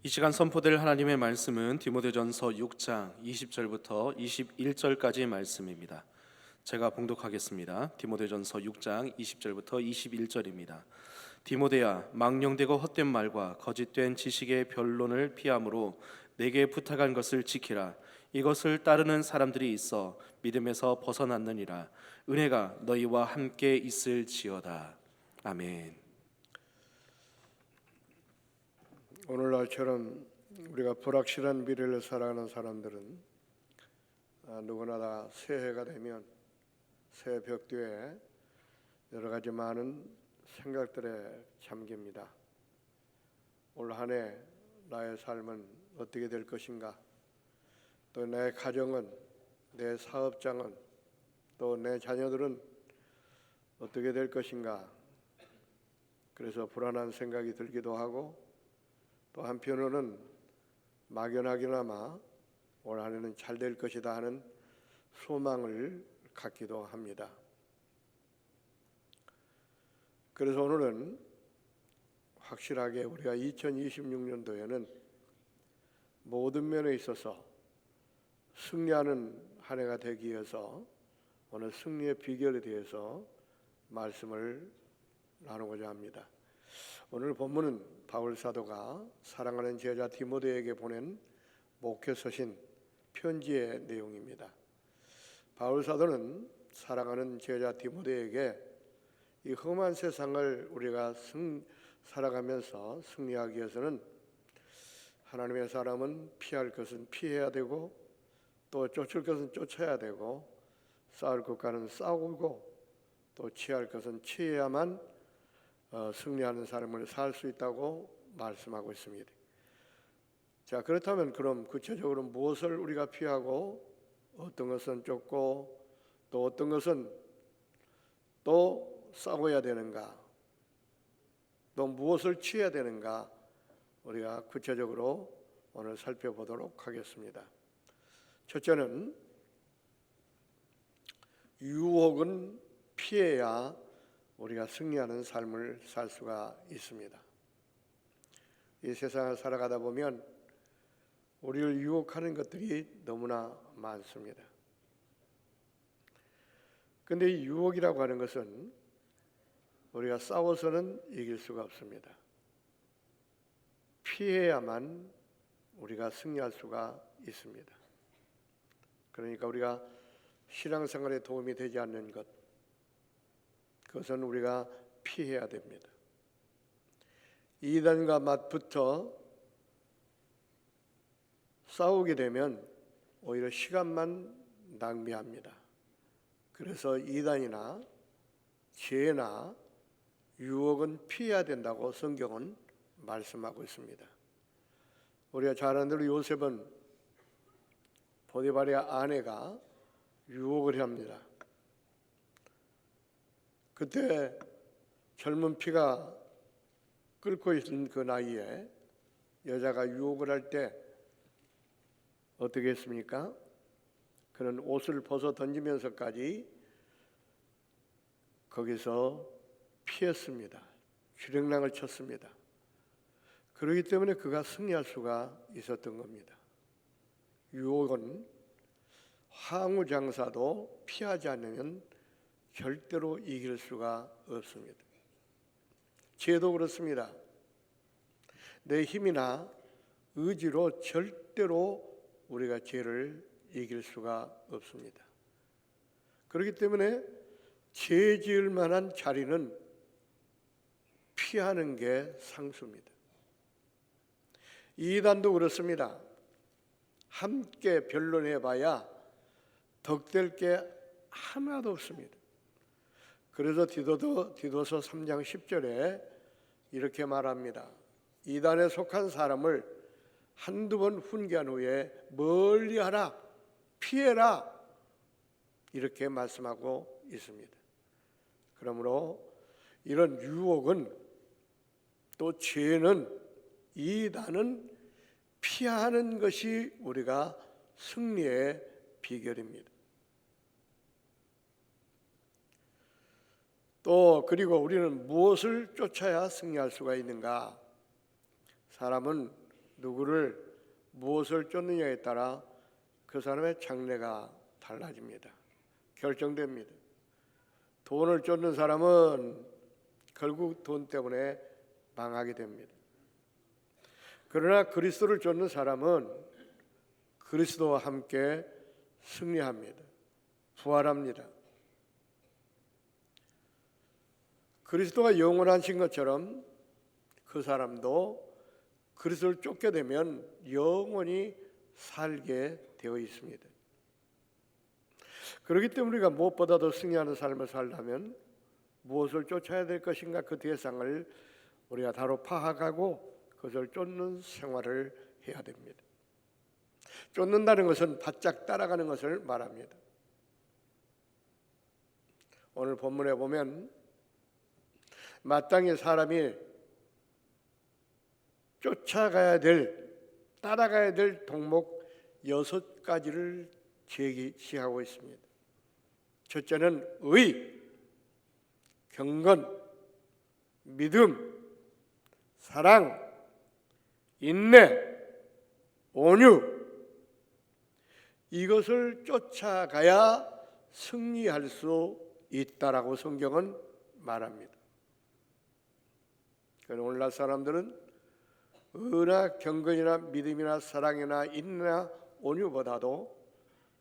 이 시간 선포될 하나님의 말씀은 디모데전서 6장 20절부터 21절까지의 말씀입니다. 제가 봉독하겠습니다. 디모데전서 6장 20절부터 21절입니다. 디모데야, 망령되고 헛된 말과 거짓된 지식의 변론을 피함으로 내게 부탁한 것을 지키라. 이것을 따르는 사람들이 있어 믿음에서 벗어났느니라. 은혜가 너희와 함께 있을지어다. 아멘. 오늘날처럼 우리가 불확실한 미래를 살아가는 사람들은 누구나 다 새해가 되면 새해 벽두에 여러 가지 많은 생각들에 잠깁니다. 올 한 해 나의 삶은 어떻게 될 것인가? 또 내 가정은, 내 사업장은, 또 내 자녀들은 어떻게 될 것인가? 그래서 불안한 생각이 들기도 하고, 또 한편으로는 막연하게나마 올 한해는 잘 될 것이다 하는 소망을 갖기도 합니다. 그래서 오늘은 확실하게 우리가 2026년도에는 모든 면에 있어서 승리하는 한 해가 되기 위해서 오늘 승리의 비결에 대해서 말씀을 나누고자 합니다. 오늘 본문은 바울 사도가 사랑하는 제자 디모데에게 보낸 목회서신 편지의 내용입니다. 바울 사도는 사랑하는 제자 디모데에게 이 험한 세상을 우리가 살아가면서 승리하기 위해서는 하나님의 사람은 피할 것은 피해야 되고, 또 쫓을 것은 쫓아야 되고, 싸울 것과는 싸우고, 또 취할 것은 취해야만 승리하는 삶을 살 수 있다고 말씀하고 있습니다. 자, 그렇다면 그럼 구체적으로 무엇을 우리가 피하고, 어떤 것은 쫓고, 또 어떤 것은 또 싸워야 되는가, 또 무엇을 취해야 되는가, 우리가 구체적으로 오늘 살펴보도록 하겠습니다. 첫째는 유혹은 피해야 우리가 승리하는 삶을 살 수가 있습니다. 이 세상을 살아가다 보면 우리를 유혹하는 것들이 너무나 많습니다. 그런데 이 유혹이라고 하는 것은 우리가 싸워서는 이길 수가 없습니다. 피해야만 우리가 승리할 수가 있습니다. 그러니까 우리가 신앙생활에 도움이 되지 않는 것, 그것은 우리가 피해야 됩니다. 이단과 맞붙어 싸우게 되면 오히려 시간만 낭비합니다. 그래서 이단이나 죄나 유혹은 피해야 된다고 성경은 말씀하고 있습니다. 우리가 잘 아는 대로 요셉은 보디발의 아내가 유혹을 합니다. 그때 젊은 피가 끓고 있는 그 나이에 여자가 유혹을 할 때 어떻게 했습니까? 그는 옷을 벗어 던지면서까지 거기서 피했습니다. 주랭랑을 쳤습니다. 그렇기 때문에 그가 승리할 수가 있었던 겁니다. 유혹은 황후장사도 피하지 않으면 절대로 이길 수가 없습니다. 죄도 그렇습니다. 내 힘이나 의지로 절대로 우리가 죄를 이길 수가 없습니다. 그렇기 때문에 죄 지을 만한 자리는 피하는 게 상수입니다. 이단도 그렇습니다. 함께 변론해봐야 덕될 게 하나도 없습니다. 그래서 디도서 3장 10절에 이렇게 말합니다. 이단에 속한 사람을 한두 번 훈계한 후에 멀리하라, 피해라, 이렇게 말씀하고 있습니다. 그러므로 이런 유혹은, 또 죄는, 이단은 피하는 것이 우리가 승리의 비결입니다. 또 그리고 우리는 무엇을 쫓아야 승리할 수가 있는가? 사람은 누구를 무엇을 쫓느냐에 따라 그 사람의 장래가 달라집니다. 결정됩니다. 돈을 쫓는 사람은 결국 돈 때문에 망하게 됩니다. 그러나 그리스도를 쫓는 사람은 그리스도와 함께 승리합니다. 부활합니다. 그리스도가 영원하신 것처럼 그 사람도 그리스도를 쫓게 되면 영원히 살게 되어 있습니다. 그렇기 때문에 우리가 무엇보다도 승리하는 삶을 살려면 무엇을 쫓아야 될 것인가, 그 대상을 우리가 바로 파악하고 그것을 쫓는 생활을 해야 됩니다. 쫓는다는 것은 바짝 따라가는 것을 말합니다. 오늘 본문에 보면 마땅히 사람이 쫓아가야 될, 따라가야 될 동목 6가지를 제시하고 있습니다. 첫째는 의, 경건, 믿음, 사랑, 인내, 온유, 이것을 쫓아가야 승리할 수 있다라고 성경은 말합니다. 오늘날 사람들은 의나 경건이나 믿음이나 사랑이나 인내나 온유보다도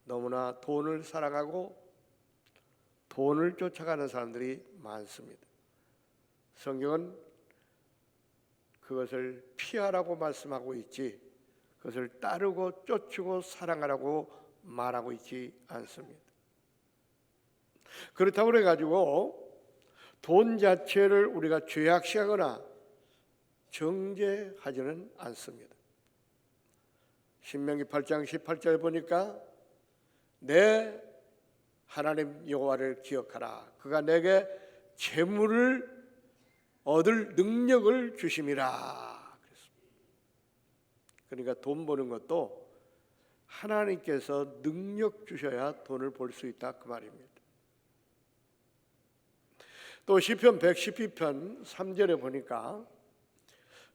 너무나 돈을 사랑하고 돈을 쫓아가는 사람들이 많습니다. 성경은 그것을 피하라고 말씀하고 있지, 그것을 따르고 쫓고 사랑하라고 말하고 있지 않습니다. 그렇다고 해가지고 돈 자체를 우리가 죄악시하거나 정죄하지는 않습니다. 신명기 8장 18절 보니까 내 하나님 여호와를 기억하라. 그가 내게 재물을 얻을 능력을 주심이라. 그러니까 돈 버는 것도 하나님께서 능력 주셔야 돈을 벌 수 있다, 그 말입니다. 또 시편 112편 3절에 보니까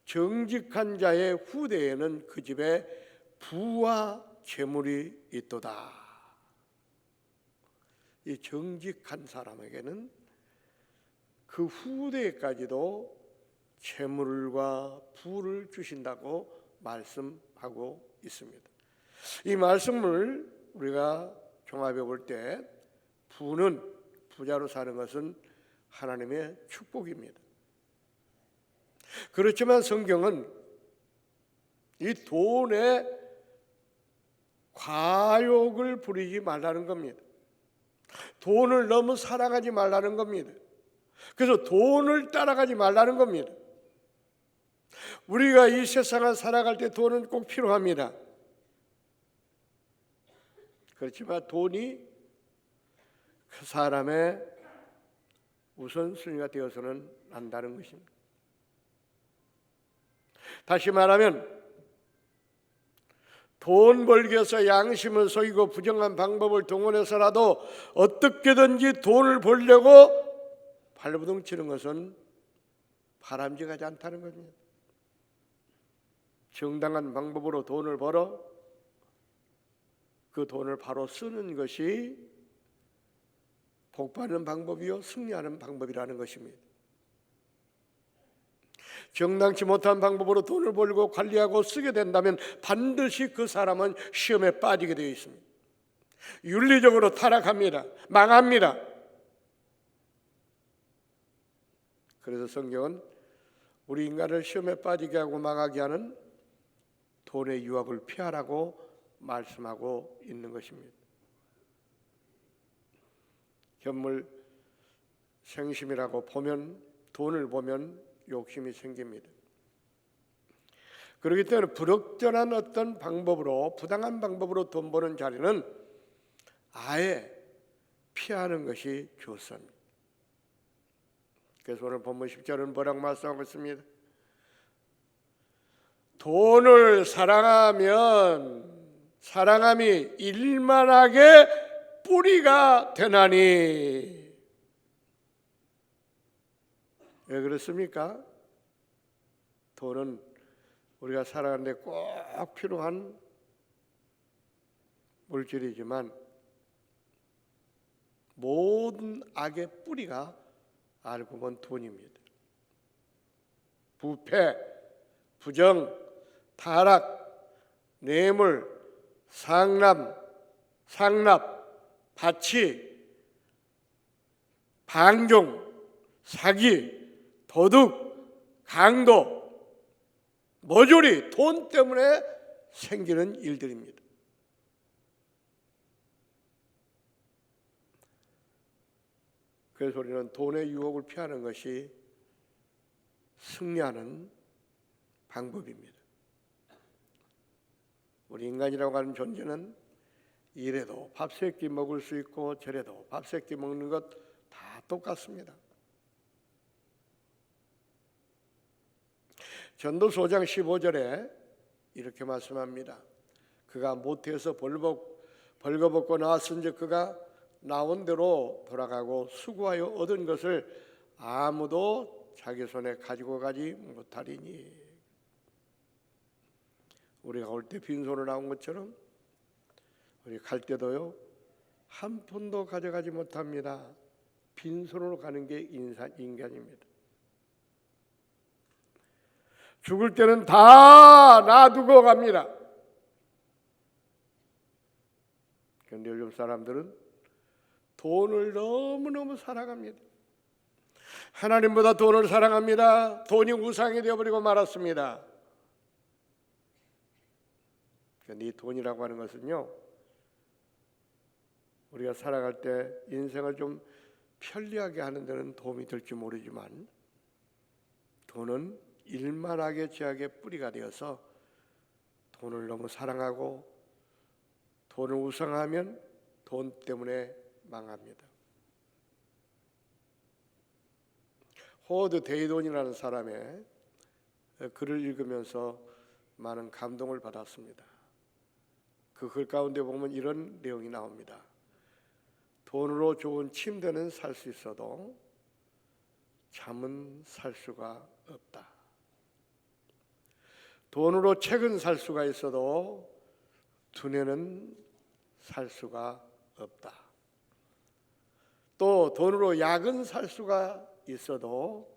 정직한 자의 후대에는 그 집에 부와 재물이 있도다. 이 정직한 사람에게는 그 후대까지도 재물과 부를 주신다고 말씀하고 있습니다. 이 말씀을 우리가 종합해 볼 때 부는, 부자로 사는 것은 하나님의 축복입니다. 그렇지만 성경은 이 돈에 과욕을 부리지 말라는 겁니다. 돈을 너무 사랑하지 말라는 겁니다. 그래서 돈을 따라가지 말라는 겁니다. 우리가 이 세상을 살아갈 때 돈은 꼭 필요합니다. 그렇지만 돈이 그 사람의 우선순위가 되어서는 안다는 것입니다. 다시 말하면 돈 벌기 위해서 양심을 속이고 부정한 방법을 동원해서라도 어떻게든지 돈을 벌려고 발버둥 치는 것은 바람직하지 않다는 겁니다. 정당한 방법으로 돈을 벌어 그 돈을 바로 쓰는 것이 복받는 방법이요 승리하는 방법이라는 것입니다. 정당치 못한 방법으로 돈을 벌고 관리하고 쓰게 된다면 반드시 그 사람은 시험에 빠지게 되어 있습니다. 윤리적으로 타락합니다. 망합니다. 그래서 성경은 우리 인간을 시험에 빠지게 하고 망하게 하는 돈의 유혹을 피하라고 말씀하고 있는 것입니다. 현물 생심이라고 보면, 돈을 보면 욕심이 생깁니다. 그렇기 때문에 부적절한 어떤 방법으로, 부당한 방법으로 돈 버는 자리는 아예 피하는 것이 좋습니다. 그래서 오늘 본문 10절은 뭐라고 말씀하고 있습니다? 돈을 사랑하면 사랑함이 일만하게 뿌리가 되나니. 왜 그렇습니까? 돈은 우리가 살아가는데 꼭 필요한 물질이지만 모든 악의 뿌리가 알고 보면 돈입니다. 부패, 부정, 타락, 뇌물, 상납, 바치, 방종, 사기, 도둑, 강도, 모조리 돈 때문에 생기는 일들입니다. 그래서 우리는 돈의 유혹을 피하는 것이 승리하는 방법입니다. 우리 인간이라고 하는 존재는 이래도 밥 세 끼 먹을 수 있고 저래도 밥 세 끼 먹는 것 다 똑같습니다. 전도서 5장 15절에 이렇게 말씀합니다. 그가 모태에서 벌거벗고 나왔은즉 그가 나온 대로 돌아가고 수고하여 얻은 것을 아무도 자기 손에 가지고 가지 못하리니. 우리가 올 때 빈손으로 나온 것처럼 우리 갈 때도요 한 푼도 가져가지 못합니다. 빈손으로 가는 게 인간입니다. 죽을 때는 다 놔두고 갑니다. 그런데 요즘 사람들은 돈을 너무너무 사랑합니다. 하나님보다 돈을 사랑합니다. 돈이 우상이 되어버리고 말았습니다. 그런데 이 돈이라고 하는 것은요, 우리가 살아갈 때 인생을 좀 편리하게 하는 데는 도움이 될지 모르지만 돈은 일만하게 죄악의 뿌리가 되어서 돈을 너무 사랑하고 돈을 우상하면 돈 때문에 망합니다. 호워드 데이돈이라는 사람의 글을 읽으면서 많은 감동을 받았습니다. 그 글 가운데 보면 이런 내용이 나옵니다. 돈으로 좋은 침대는 살 수 있어도 잠은 살 수가 없다. 돈으로 책은 살 수가 있어도 두뇌는 살 수가 없다. 또 돈으로 약은 살 수가 있어도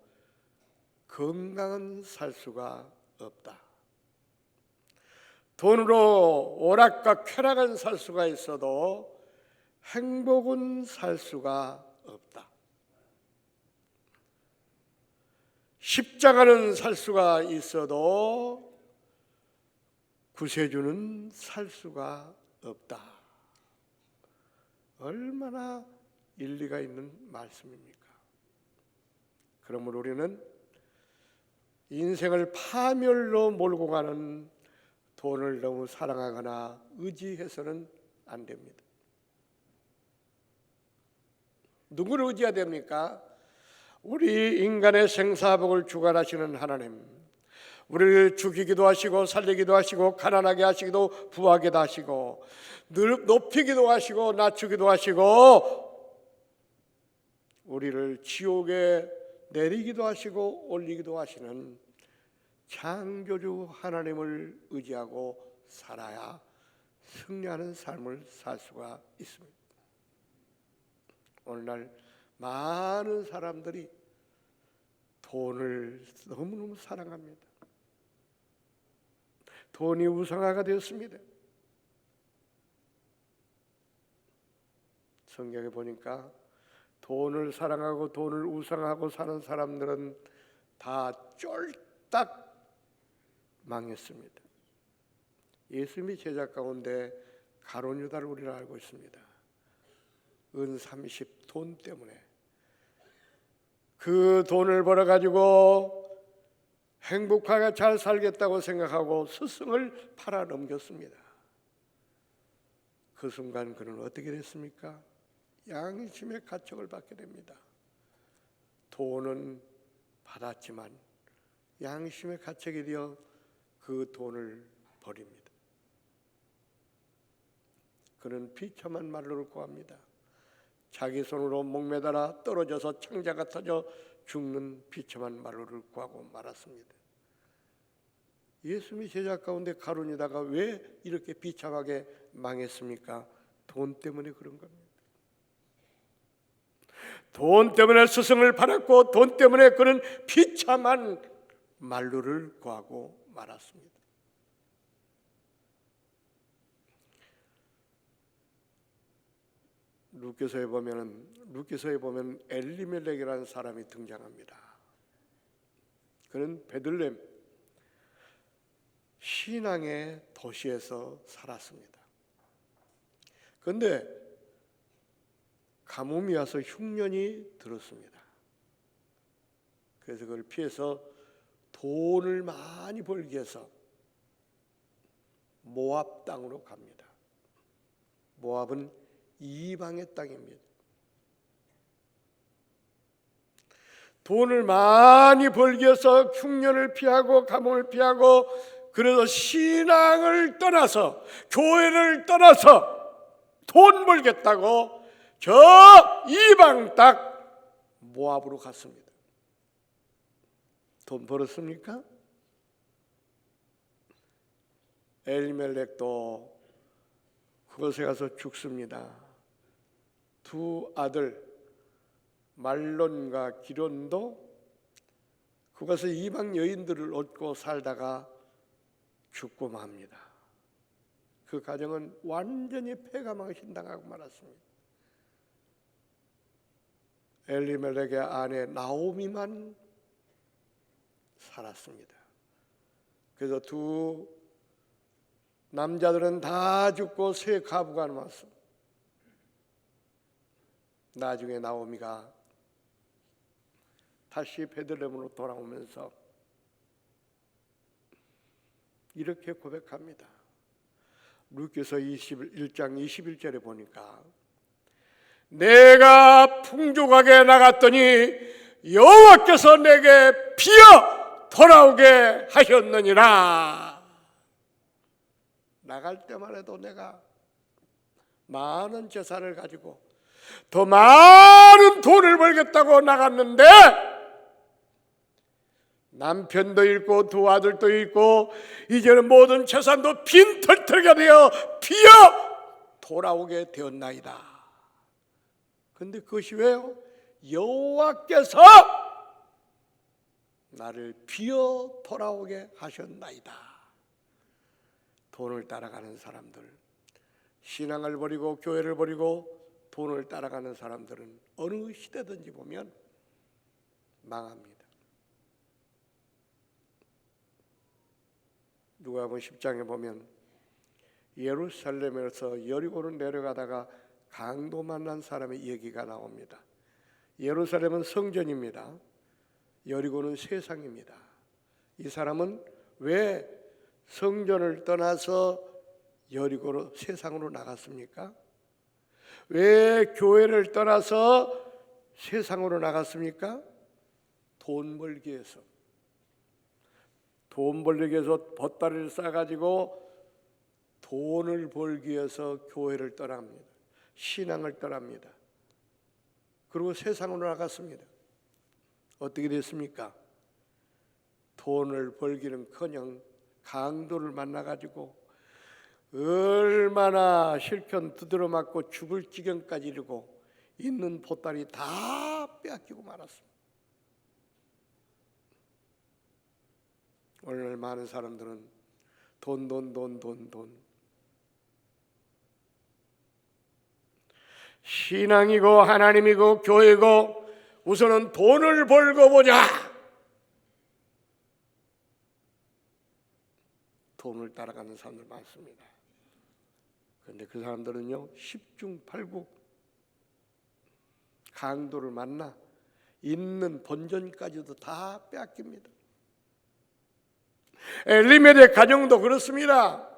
건강은 살 수가 없다. 돈으로 오락과 쾌락은 살 수가 있어도 행복은 살 수가 없다. 십자가는 살 수가 있어도 구세주는 살 수가 없다. 얼마나 일리가 있는 말씀입니까? 그러므로 우리는 인생을 파멸로 몰고 가는 돈을 너무 사랑하거나 의지해서는 안 됩니다. 누구를 의지해야 됩니까? 우리 인간의 생사복을 주관하시는 하나님, 우리를 죽이기도 하시고 살리기도 하시고 가난하게 하시기도 부하게도 하시고 높이기도 하시고 낮추기도 하시고 우리를 지옥에 내리기도 하시고 올리기도 하시는 창조주 하나님을 의지하고 살아야 승리하는 삶을 살 수가 있습니다. 오늘날 많은 사람들이 돈을 너무너무 사랑합니다. 돈이 우상화가 되었습니다. 성경에 보니까 돈을 사랑하고 돈을 우상하고 사는 사람들은 다 쫄딱 망했습니다. 예수님이 제자 가운데 가룟 유다를 우리는 알고 있습니다. 은 30 돈 때문에 그 돈을 벌어가지고 행복하게 잘 살겠다고 생각하고 스승을 팔아 넘겼습니다. 그 순간 그는 어떻게 됐습니까? 양심의 가책을 받게 됩니다. 돈은 받았지만 양심의 가책이 되어 그 돈을 버립니다. 그는 비참한 말로를 구합니다. 자기 손으로 목매달아 떨어져서 창자가 터져 죽는 비참한 말로를 구하고 말았습니다. 예수님이 제자 가운데 가론이다가 왜 이렇게 비참하게 망했습니까? 돈 때문에 그런 겁니다. 돈 때문에 스승을 받았고 돈 때문에 그런 비참한 만류를 구하고 말았습니다. 루카서에 보면 엘리멜렉이라는 사람이 등장합니다. 그는 베들레헴 신앙의 도시에서 살았습니다. 그런데 가뭄이 와서 흉년이 들었습니다. 그래서 그걸 피해서 돈을 많이 벌기 위해서 모압 땅으로 갑니다. 모압은 이방의 땅입니다. 돈을 많이 벌기 위해서 흉년을 피하고 가뭄을 피하고 그래서 신앙을 떠나서 교회를 떠나서 돈 벌겠다고 저 이방 땅 모압으로 갔습니다. 돈 벌었습니까? 엘리멜렉도 그곳에 가서 죽습니다. 두 아들 말론과 기론도 그곳에 이방 여인들을 얻고 살다가 죽고 맙니다. 그 가정은 완전히 패가망신당하고 말았습니다. 엘리멜렉의 아내 나오미만 살았습니다. 그래서 두 남자들은 다 죽고 세 가부가 남았어. 나중에 나오미가 다시 베들레헴으로 돌아오면서 이렇게 고백합니다. 루카서 21장 21절에 보니까 내가 풍족하게 나갔더니 여호와께서 내게 비어 돌아오게 하셨느니라. 나갈 때만 해도 내가 많은 재산을 가지고 더 많은 돈을 벌겠다고 나갔는데 남편도 잃고 두 아들도 잃고 이제는 모든 재산도 빈털터리가 되어 비어 돌아오게 되었나이다. 그런데 그것이 왜요? 여호와께서 나를 비어 돌아오게 하셨나이다. 돈을 따라가는 사람들, 신앙을 버리고 교회를 버리고 돈을 따라가는 사람들은 어느 시대든지 보면 망합니다. 누가복음 10장에 보면 예루살렘에서 여리고로 내려가다가 강도 만난 사람의 얘기가 나옵니다. 예루살렘은 성전입니다. 여리고는 세상입니다. 이 사람은 왜 성전을 떠나서 여리고로 세상으로 나갔습니까? 왜 교회를 떠나서 세상으로 나갔습니까? 돈 벌기 위해서. 돈 벌기 위해서 보따리를 싸가지고 돈을 벌기 위해서 교회를 떠납니다. 신앙을 떠납니다. 그리고 세상으로 나갔습니다. 어떻게 됐습니까? 돈을 벌기는커녕 강도를 만나가지고 얼마나 실컷 두드려 맞고 죽을 지경까지 이르고 있는 보따리 다 빼앗기고 말았습니다. 오늘날 많은 사람들은 돈 신앙이고 하나님이고 교회고 우선은 돈을 벌고 보자. 돈을 따라가는 사람들 많습니다. 그런데 그 사람들은요 10중 8구 강도를 만나 있는 본전까지도 다 빼앗깁니다. 엘리멜렉 가정도 그렇습니다.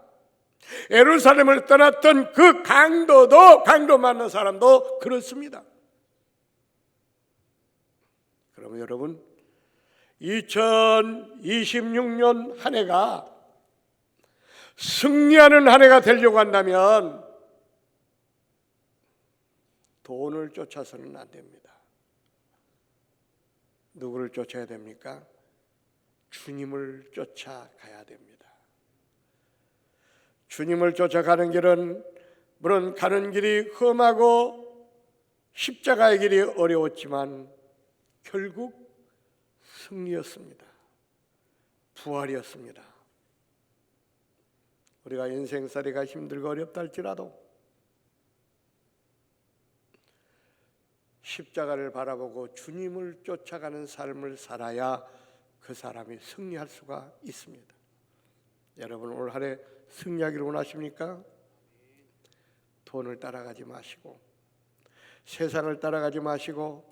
예루살렘을 떠났던 그 강도 만난 사람도 그렇습니다. 그러면 여러분 2026년 한 해가 승리하는 한 해가 되려고 한다면 돈을 쫓아서는 안 됩니다. 누구를 쫓아야 됩니까? 주님을 쫓아가야 됩니다. 주님을 쫓아가는 길은 물론 가는 길이 험하고 십자가의 길이 어려웠지만 결국 승리였습니다. 부활이었습니다. 우리가 인생살이가 힘들고 어렵다 할지라도 십자가를 바라보고 주님을 쫓아가는 삶을 살아야 그 사람이 승리할 수가 있습니다. 여러분 올 한 해 승리하기를 원하십니까? 돈을 따라가지 마시고 세상을 따라가지 마시고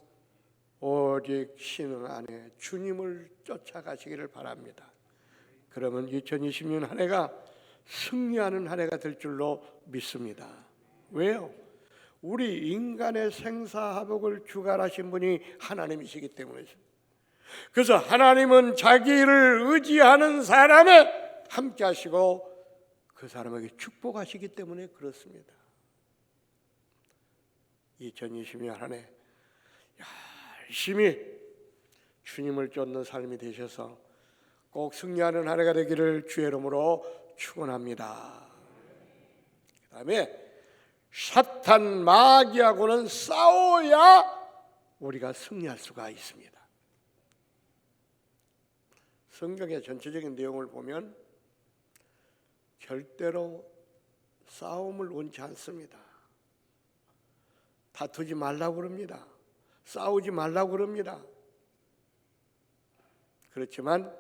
오직 신앙 안에 주님을 쫓아가시기를 바랍니다. 그러면 2020년 한 해가 승리하는 한 해가 될 줄로 믿습니다. 왜요? 우리 인간의 생사화복을 주관하신 분이 하나님이시기 때문이죠. 그래서 하나님은 자기를 의지하는 사람에 함께 하시고 그 사람에게 축복하시기 때문에 그렇습니다. 2020년 한 해 열심히 주님을 쫓는 삶이 되셔서 꼭 승리하는 한 해가 되기를 주의 이름으로 축원합니다. 그 다음에 사탄 마귀하고는 싸워야 우리가 승리할 수가 있습니다. 성경의 전체적인 내용을 보면 절대로 싸움을 원치 않습니다. 다투지 말라고 그럽니다. 싸우지 말라고 그럽니다. 그렇지만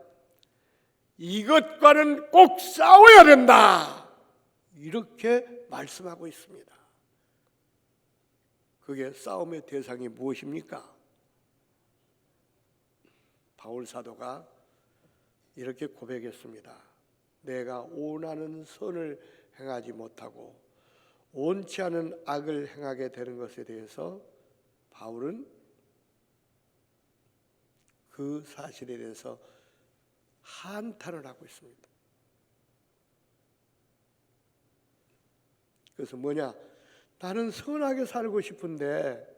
이것과는 꼭 싸워야 된다, 이렇게 말씀하고 있습니다. 그게 싸움의 대상이 무엇입니까? 바울 사도가 이렇게 고백했습니다. 내가 원하는 선을 행하지 못하고 원치 않은 악을 행하게 되는 것에 대해서 바울은 그 사실에 대해서 한탄을 하고 있습니다. 그래서 뭐냐? 나는 선하게 살고 싶은데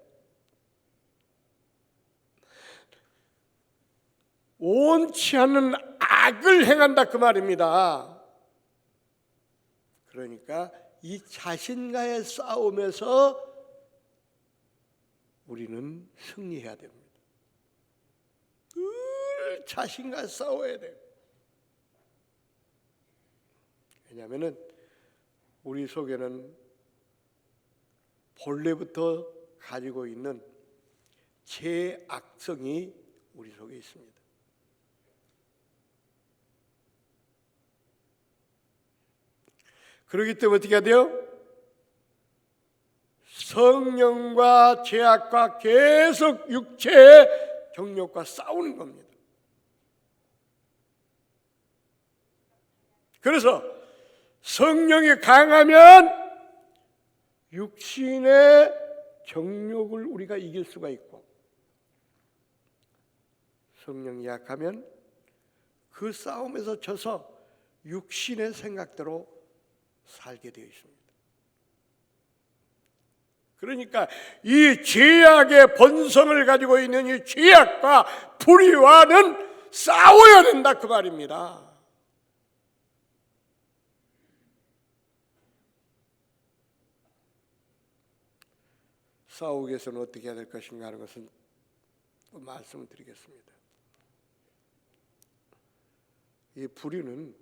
원치 않는 악을 행한다 그 말입니다. 그러니까 이 자신과의 싸움에서 우리는 승리해야 됩니다. 늘 자신과 싸워야 돼요. 왜냐하면 우리 속에는 본래부터 가지고 있는 죄악성이 우리 속에 있습니다. 그렇기 때문에 어떻게 해야 돼요? 성령과 죄악과 계속 육체의 정욕과 싸우는 겁니다. 그래서 성령이 강하면 육신의 정욕을 우리가 이길 수가 있고, 성령이 약하면 그 싸움에서 져서 육신의 생각대로 살게 되어 있습니다. 그러니까 이 죄악의 본성을 가지고 있는 이 죄악과 불의와는 싸워야 된다 그 말입니다. 싸우기 위해서는 어떻게 해야 될 것인가 하는 것은 또 말씀을 드리겠습니다. 이 불의는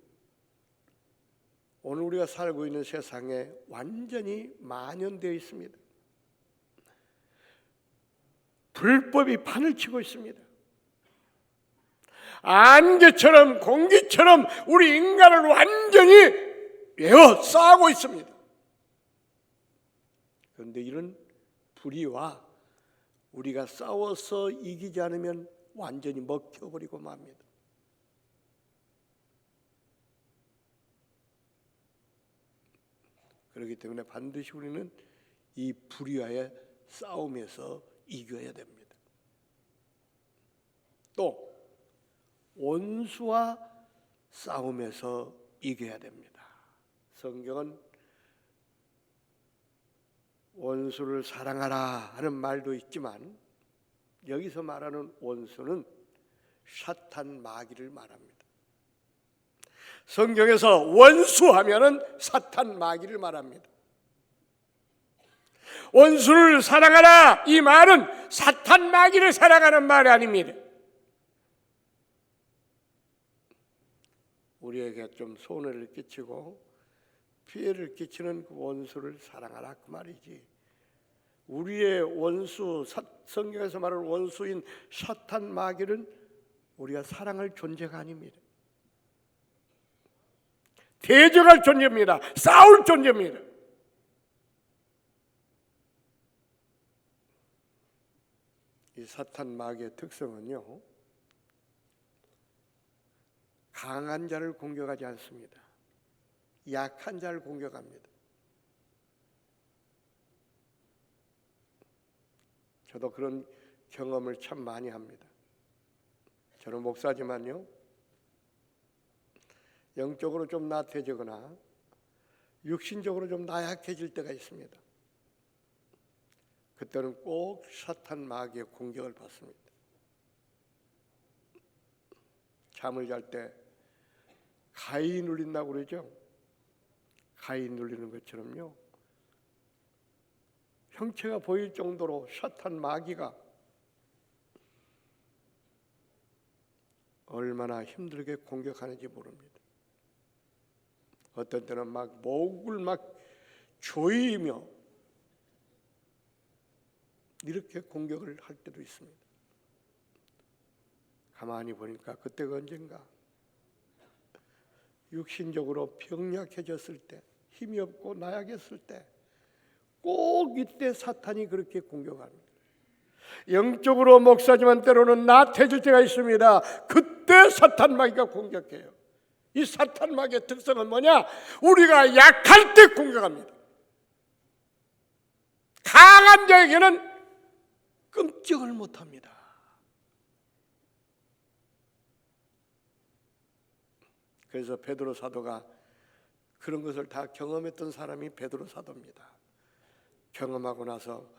오늘 우리가 살고 있는 세상에 완전히 만연되어 있습니다. 불법이 판을 치고 있습니다. 안개처럼 공기처럼 우리 인간을 완전히 에워싸고 있습니다. 그런데 이런 불의와 우리가 싸워서 이기지 않으면 완전히 먹혀버리고 맙니다. 그렇기 때문에 반드시 우리는 이 불의와의 싸움에서 이겨야 됩니다. 또 원수와 싸움에서 이겨야 됩니다. 성경은 원수를 사랑하라 하는 말도 있지만 여기서 말하는 원수는 사탄 마귀를 말합니다. 성경에서 원수하면은 사탄 마귀를 말합니다. 원수를 사랑하라, 이 말은 사탄 마귀를 사랑하는 말이 아닙니다. 우리에게 좀 손해를 끼치고 피해를 끼치는 그 원수를 사랑하라, 그 말이지. 우리의 원수, 성경에서 말하는 원수인 사탄 마귀는 우리가 사랑할 존재가 아닙니다. 대적할 존재입니다. 싸울 존재입니다. 이 사탄 마귀의 특성은요, 강한 자를 공격하지 않습니다. 약한 자를 공격합니다. 저도 그런 경험을 참 많이 합니다. 저는 목사지만요, 영적으로 좀 나태해지거나 육신적으로 좀 나약해질 때가 있습니다. 그때는 꼭 사탄 마귀의 공격을 받습니다. 잠을 잘 때 가위 눌린다고 그러죠. 가위 눌리는 것처럼요, 형체가 보일 정도로 사탄 마귀가 얼마나 힘들게 공격하는지 모릅니다. 어떤 때는 막 목을 막 조이며 이렇게 공격을 할 때도 있습니다. 가만히 보니까 그때가 언젠가 육신적으로 병약해졌을 때, 힘이 없고 나약했을 때, 꼭 이때 사탄이 그렇게 공격합니다. 영적으로 목사지만 때로는 나태해질 때가 있습니다. 그때 사탄 마귀가 공격해요. 이 사탄 마귀의 특성은 뭐냐? 우리가 약할 때 공격합니다. 강한 자에게는 끔찍을 못합니다. 그래서 베드로 사도가 그런 것을 다 경험했던 사람이 베드로 사도입니다. 경험하고 나서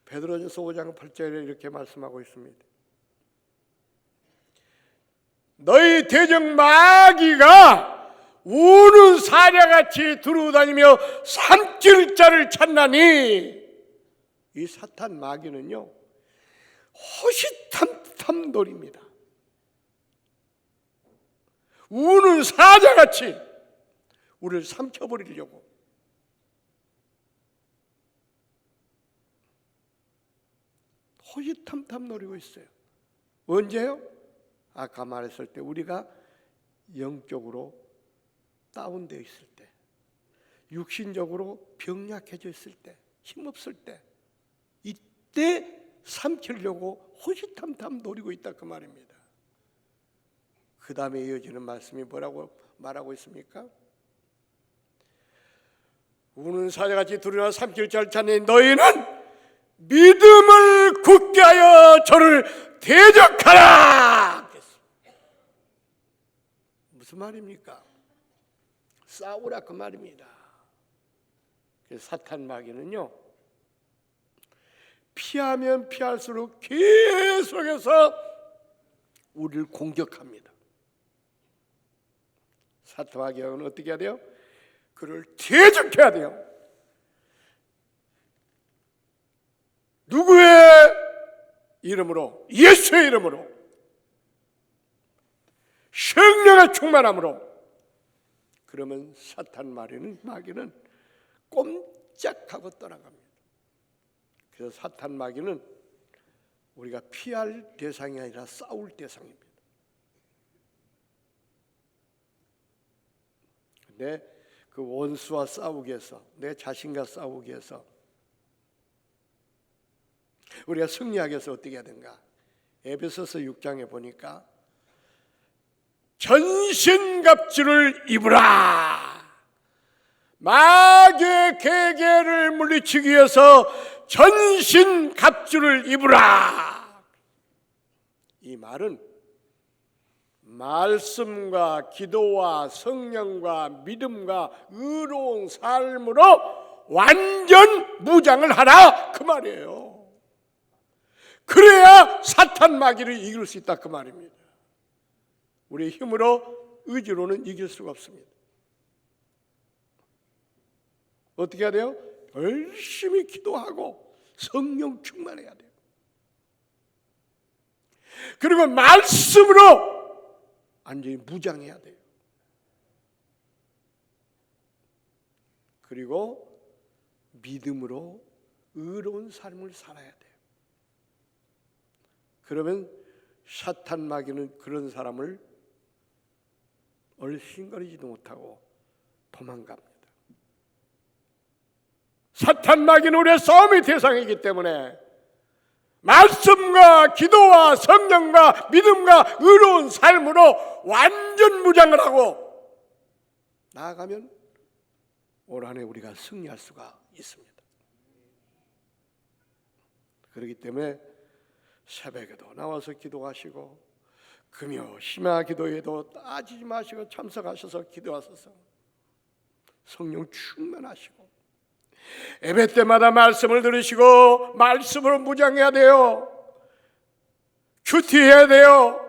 베드로전서 5장 8절에 이렇게 말씀하고 있습니다. 너희 대적 마귀가 우는 사자같이 두루다니며 삼킬 자를 찾나니, 이 사탄 마귀는요, 호시탐탐 노립니다. 우는 사자같이 우리를 삼켜버리려고. 호시탐탐 노리고 있어요. 언제요? 아까 말했을 때 우리가 영적으로 다운되어 있을 때, 육신적으로 병약해져 있을 때, 힘없을 때, 이때 삼키려고 호시탐탐 노리고 있다, 그 말입니다. 그 다음에 이어지는 말씀이 뭐라고 말하고 있습니까? 우는 사자같이 두루나 삼킬 자를 찾니 너희는 믿음을 굳게 하여 저를 대적하라. 무슨 말입니까? 싸우라, 그 말입니다. 사탄 마귀는요, 피하면 피할수록 계속해서 우리를 공격합니다. 사탄 마귀는 어떻게 해야 돼요? 그를 대적해야 돼요. 누구의 이름으로? 예수의 이름으로, 성령의 충만함으로. 그러면 사탄 마귀는 꼼짝하고 떠나갑니다. 그래서 사탄 마귀는 우리가 피할 대상이 아니라 싸울 대상입니다. 근데 그 원수와 싸우기 위해서, 내 자신과 싸우기 위해서 우리가 승리하기 위해서 어떻게 해야 되는가? 에베소서 6장에 보니까 전신갑주를 입으라. 마귀의 계계를 물리치기 위해서 전신갑주를 입으라. 이 말은 말씀과 기도와 성령과 믿음과 의로운 삶으로 완전 무장을 하라, 그 말이에요. 그래야 사탄 마귀를 이길 수 있다, 그 말입니다. 우리의 힘으로 의지로는 이길 수가 없습니다. 어떻게 해야 돼요? 열심히 기도하고 성령 충만해야 돼요. 그리고 말씀으로 완전히 무장해야 돼요. 그리고 믿음으로 의로운 삶을 살아야 돼요. 그러면 사탄 마귀는 그런 사람을 얼씬거리지도 못하고 도망갑니다. 사탄 마귀는 우리의 싸움의 대상이기 때문에 말씀과 기도와 성령과 믿음과 의로운 삶으로 완전 무장을 하고 나아가면 올 한 해 우리가 승리할 수가 있습니다. 그렇기 때문에 새벽에도 나와서 기도하시고 금요 심야 기도에도 따지지 마시고 참석하셔서 기도하셔서 성령 충만하시고 예배 때마다 말씀을 들으시고 말씀으로 무장해야 돼요. 큐티해야 돼요.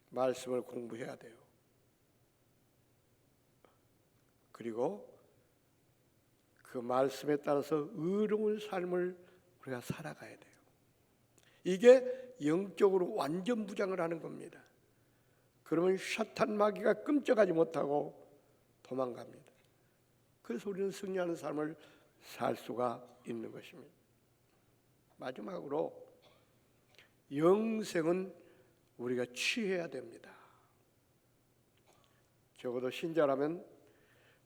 말씀을 공부해야 돼요. 그리고 그 말씀에 따라서 의로운 삶을 우리가 살아가야 돼요. 이게 영적으로 완전 무장을 하는 겁니다. 그러면 사탄 마귀가 끔찍하지 못하고 도망갑니다. 그래서 우리는 승리하는 삶을 살 수가 있는 것입니다. 마지막으로 영생은 우리가 취해야 됩니다. 적어도 신자라면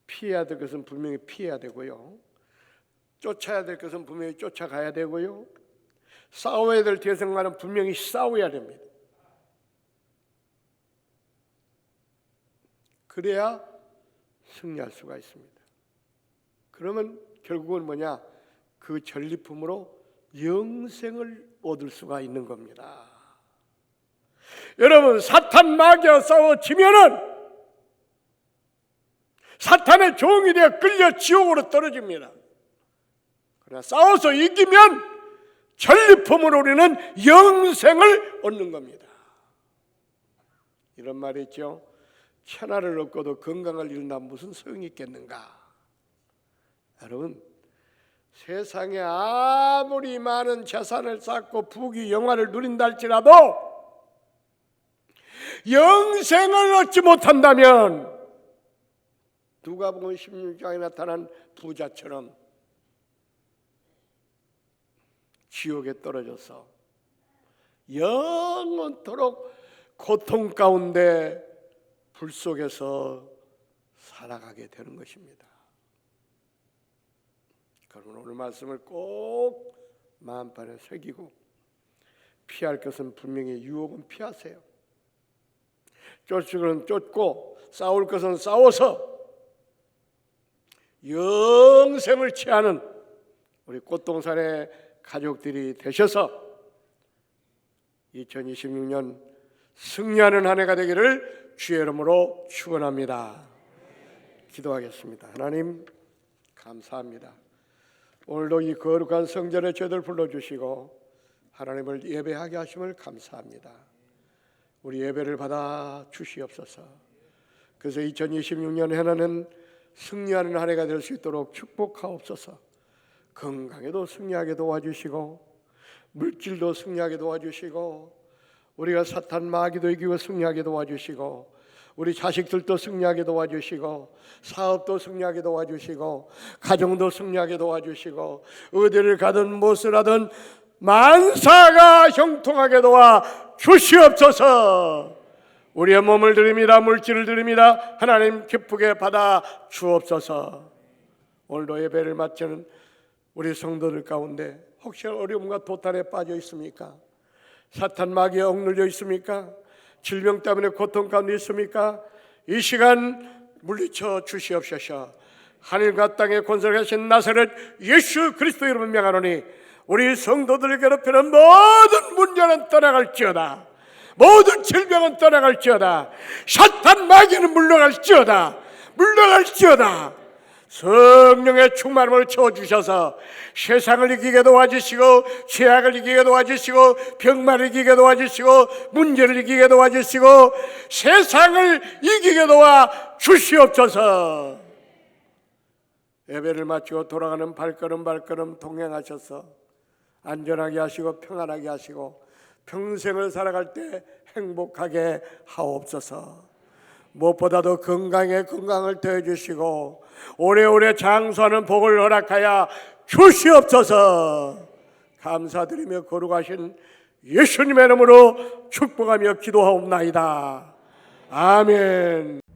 피해야 될 것은 분명히 피해야 되고요, 쫓아야 될 것은 분명히 쫓아가야 되고요, 싸워야 될 대상과는 분명히 싸워야 됩니다. 그래야 승리할 수가 있습니다. 그러면 결국은 뭐냐? 그 전리품으로 영생을 얻을 수가 있는 겁니다. 여러분, 사탄 마귀와 싸워지면은 사탄의 종이 되어 끌려 지옥으로 떨어집니다. 그러나 싸워서 이기면 전리품으로 우리는 영생을 얻는 겁니다. 이런 말이 있죠. 천하를 얻고도 건강을 잃나 무슨 소용이 있겠는가? 여러분, 세상에 아무리 많은 재산을 쌓고 부귀 영화를 누린다 할지라도 영생을 얻지 못한다면 누가복음 16장에 나타난 부자처럼 지옥에 떨어져서 영원토록 고통 가운데 불 속에서 살아가게 되는 것입니다. 그러면 오늘 말씀을 꼭 마음판에 새기고 피할 것은 분명히 유혹은 피하세요. 쫓을 것은 쫓고 싸울 것은 싸워서 영생을 취하는 우리 꽃동산의 가족들이 되셔서 2026년 승리하는 한 해가 되기를 주의 이름으로 축원합니다. 기도하겠습니다. 하나님 감사합니다. 오늘도 이 거룩한 성전에 저희들 불러주시고 하나님을 예배하게 하심을 감사합니다. 우리 예배를 받아 주시옵소서. 그래서 2026년 해는 승리하는 한 해가 될 수 있도록 축복하옵소서. 건강에도 승리하게 도와주시고 물질도 승리하게 도와주시고 우리가 사탄 마귀도 이기고 승리하게 도와주시고 우리 자식들도 승리하게 도와주시고 사업도 승리하게 도와주시고 가정도 승리하게 도와주시고 어디를 가든 무엇을 하든 만사가 형통하게 도와 주시옵소서. 우리의 몸을 드립니다. 물질을 드립니다. 하나님 기쁘게 받아 주옵소서. 오늘도 예배를 마치는 우리 성도들 가운데 혹시 어려움과 도탄에 빠져 있습니까? 사탄 마귀에 억눌려 있습니까? 질병 때문에 고통 가운데 있습니까? 이 시간 물리쳐 주시옵소서. 하늘과 땅에 건설하신 나사렛 예수 그리스도 이름을 명하노니 우리 성도들을 괴롭히는 모든 문제는 떠나갈지어다. 모든 질병은 떠나갈지어다. 사탄 마귀는 물러갈지어다. 물러갈지어다. 성령의 충만함을 채워주셔서 세상을 이기게 도와주시고 죄악을 이기게 도와주시고 병마를 이기게 도와주시고 문제를 이기게 도와주시고 세상을 이기게 도와주시옵소서. 예배를 마치고 돌아가는 발걸음 동행하셔서 안전하게 하시고 평안하게 하시고 평생을 살아갈 때 행복하게 하옵소서. 무엇보다도 건강을 더해 주시고 오래오래 장수하는 복을 허락하여 주시옵소서. 감사드리며 거룩하신 예수님의 이름으로 축복하며 기도하옵나이다. 아멘.